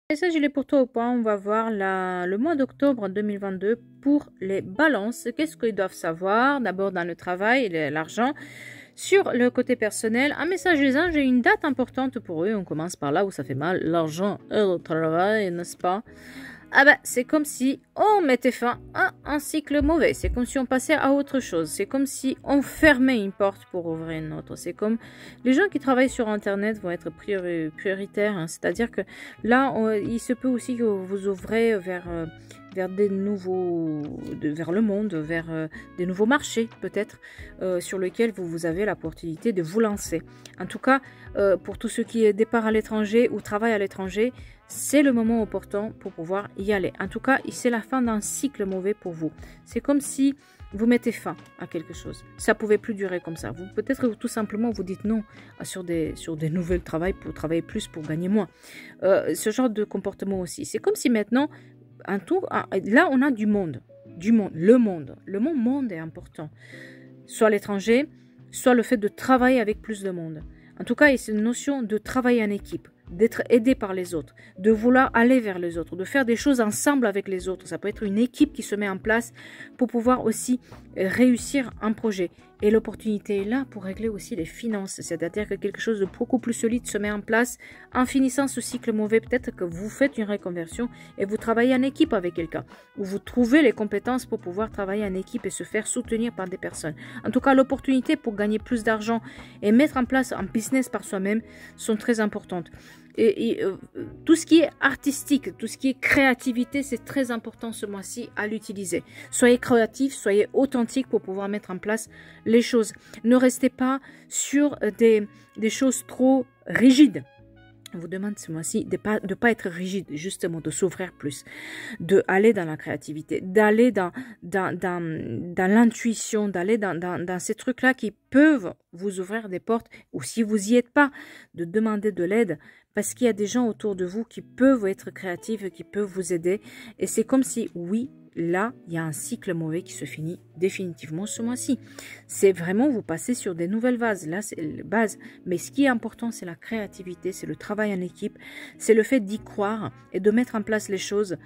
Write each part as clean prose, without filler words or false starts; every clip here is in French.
Message, il est pour toi au point. On va voir le mois d'octobre 2022 pour les balances. Qu'est-ce qu'ils doivent savoir? D'abord dans le travail et l'argent. Sur le côté personnel, un message des anges et une date importante pour eux. On commence par là où ça fait mal. L'argent et le travail, n'est-ce pas? Ah ben, c'est comme si on mettait fin à un cycle mauvais. C'est comme si on passait à autre chose. C'est comme si on fermait une porte pour ouvrir une autre. C'est comme les gens qui travaillent sur Internet vont être prioritaires. Hein. C'est-à-dire que là, il se peut aussi que vous ouvrez vers des vers le monde, vers des nouveaux marchés peut-être sur lesquels vous avez l'opportunité de vous lancer. En tout cas, pour tous ceux qui est départ à l'étranger ou travaillent à l'étranger, c'est le moment opportun pour pouvoir y aller. En tout cas, c'est la fin d'un cycle mauvais pour vous. C'est comme si vous mettez fin à quelque chose. Ça pouvait plus durer comme ça. Peut-être tout simplement vous dites non sur des nouvelles travails pour travailler plus, pour gagner moins. Ce genre de comportement aussi. C'est comme si maintenant, là on a du monde. Le monde est important. Soit l'étranger, soit le fait de travailler avec plus de monde. En tout cas, c'est une notion de travailler en équipe, d'être aidé par les autres, de vouloir aller vers les autres, de faire des choses ensemble avec les autres. Ça peut être une équipe qui se met en place pour pouvoir aussi réussir un projet. Et l'opportunité est là pour régler aussi les finances. C'est-à-dire que quelque chose de beaucoup plus solide se met en place en finissant ce cycle mauvais. Peut-être que vous faites une reconversion et vous travaillez en équipe avec quelqu'un. Ou vous trouvez les compétences pour pouvoir travailler en équipe et se faire soutenir par des personnes. En tout cas, l'opportunité pour gagner plus d'argent et mettre en place un business par soi-même sont très importantes. Et tout ce qui est artistique, tout ce qui est créativité, c'est très important ce mois-ci à l'utiliser. Soyez créatifs, soyez authentiques pour pouvoir mettre en place les choses. Ne restez pas sur des choses trop rigides. On vous demande ce mois-ci de pas être rigide, justement, de s'ouvrir plus, d'aller dans la créativité, d'aller dans l'intuition, d'aller dans ces trucs-là qui peuvent vous ouvrir des portes, ou si vous n'y êtes pas, de demander de l'aide, parce qu'il y a des gens autour de vous qui peuvent être créatifs, qui peuvent vous aider, et c'est comme si, oui, là, il y a un cycle mauvais qui se finit définitivement ce mois-ci. C'est vraiment vous passez sur des nouvelles bases. Là, c'est la base. Mais ce qui est important, c'est la créativité, c'est le travail en équipe, c'est le fait d'y croire et de mettre en place les choses.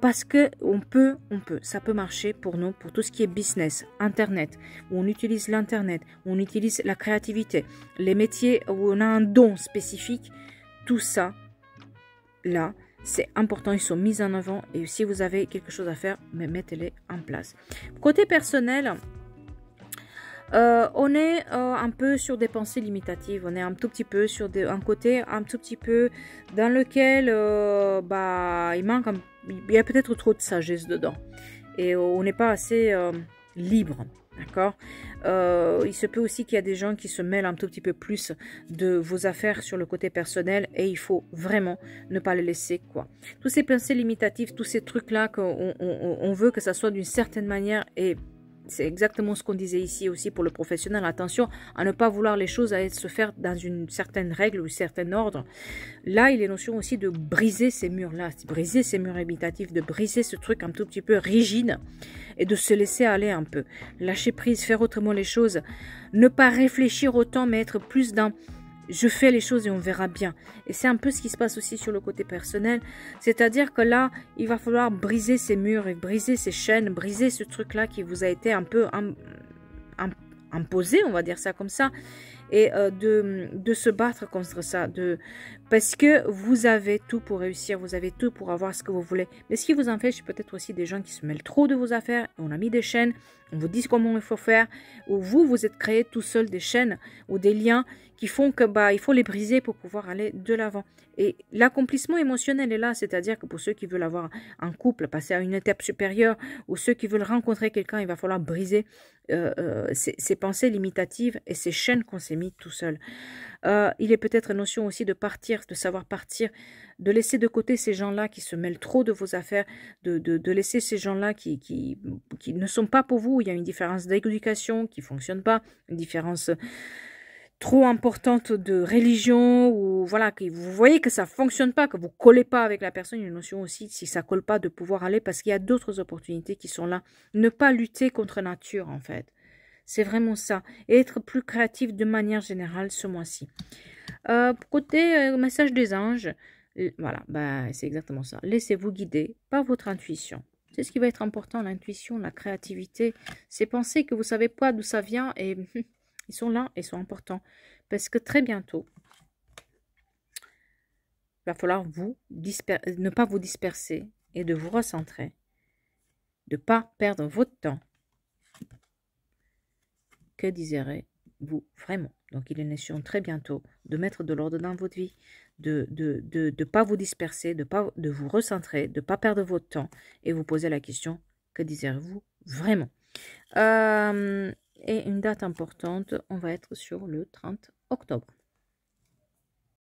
Parce que on peut, ça peut marcher pour nous, pour tout ce qui est business, Internet, où on utilise l'Internet, où on utilise la créativité, les métiers où on a un don spécifique. Tout ça, là, c'est important, ils sont mis en avant et si vous avez quelque chose à faire, mettez-les en place. Côté personnel, on est un peu sur des pensées limitatives, on est un tout petit peu sur un côté un tout petit peu dans lequel il y a peut-être trop de sagesse dedans et on n'est pas assez libre. D'accord. Il se peut aussi qu'il y a des gens qui se mêlent un tout petit peu plus de vos affaires sur le côté personnel et il faut vraiment ne pas les laisser, quoi. Tous ces pensées limitatives, tous ces trucs-là qu'on veut que ça soit d'une certaine manière et c'est exactement ce qu'on disait ici aussi pour le professionnel. Attention à ne pas vouloir les choses à se faire dans une certaine règle ou un certain ordre. Là, il est notion aussi de briser ces murs-là, de briser ces murs imitatifs, de briser ce truc un tout petit peu rigide et de se laisser aller un peu. Lâcher prise, faire autrement les choses. Ne pas réfléchir autant, mais être plus dans je fais les choses et on verra bien. Et c'est un peu ce qui se passe aussi sur le côté personnel. C'est-à-dire que là, il va falloir briser ces murs et briser ces chaînes, briser ce truc-là qui vous a été un peu imposé, on va dire ça comme ça. Et de se battre contre ça. Parce que vous avez tout pour réussir, vous avez tout pour avoir ce que vous voulez. Mais ce qui vous empêche, peut-être aussi des gens qui se mêlent trop de vos affaires. On a mis des chaînes, on vous dit comment il faut faire. Ou vous êtes créé tout seul des chaînes ou des liens qui font que il faut les briser pour pouvoir aller de l'avant. Et l'accomplissement émotionnel est là, c'est-à-dire que pour ceux qui veulent avoir un couple, passer à une étape supérieure, ou ceux qui veulent rencontrer quelqu'un, il va falloir briser ces pensées limitatives et ces chaînes qu'on s'est mis tout seul. Il est peut-être notion aussi de partir, de savoir partir, de laisser de côté ces gens-là qui se mêlent trop de vos affaires, de laisser ces gens-là qui ne sont pas pour vous. Il y a une différence d'éducation qui ne fonctionne pas, une différence trop importante de religion, ou voilà, que vous voyez que ça fonctionne pas, que vous collez pas avec la personne. Il y a une notion aussi, si ça colle pas, de pouvoir aller, parce qu'il y a d'autres opportunités qui sont là. Ne pas lutter contre nature, en fait. C'est vraiment ça. Et être plus créatif de manière générale ce mois-ci. Côté message des anges, Voilà, bah, c'est exactement ça. Laissez-vous guider par votre intuition. C'est ce qui va être important, l'intuition, la créativité. Ces pensées que vous savez pas d'où ça vient et ils sont là, ils sont importants. Parce que très bientôt, il va falloir ne pas vous disperser et de vous recentrer. De ne pas perdre votre temps. Que désirez-vous vraiment? Donc, il est question très bientôt de mettre de l'ordre dans votre vie, de pas vous disperser, de vous recentrer, de ne pas perdre votre temps et vous poser la question, que désirez-vous vraiment? Et une date importante, on va être sur le 30 octobre.